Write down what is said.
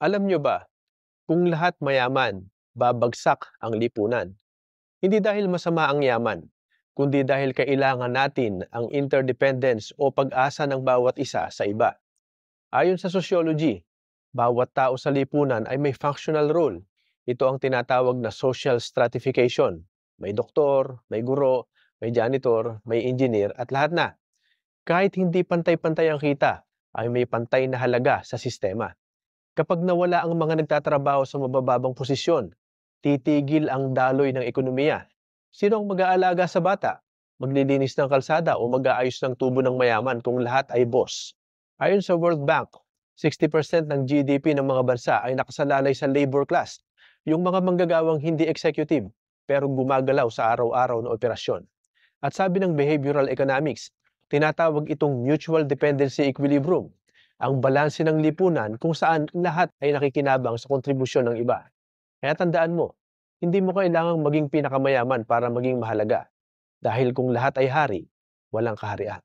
Alam nyo ba, kung lahat mayaman, babagsak ang lipunan. Hindi dahil masama ang yaman, kundi dahil kailangan natin ang interdependence o pag-asa ng bawat isa sa iba. Ayon sa sociology, bawat tao sa lipunan ay may functional role. Ito ang tinatawag na social stratification. May doktor, may guro, may janitor, may engineer at lahat na. Kahit hindi pantay-pantay ang kita, ay may pantay na halaga sa sistema. Kapag nawala ang mga nagtatrabaho sa mabababang posisyon, titigil ang daloy ng ekonomiya. Sino ang mag-aalaga sa bata? Maglilinis ng kalsada o mag-aayos ng tubo ng mayaman kung lahat ay boss? Ayon sa World Bank, 60% ng GDP ng mga bansa ay nakasalalay sa labor class, yung mga manggagawang hindi executive pero gumagalaw sa araw-araw na operasyon. At sabi ng behavioral economics, tinatawag itong mutual dependency equilibrium, ang balanse ng lipunan kung saan lahat ay nakikinabang sa kontribusyon ng iba. Kaya tandaan mo, hindi mo kailangang maging pinakamayaman para maging mahalaga. Dahil kung lahat ay hari, walang kaharian.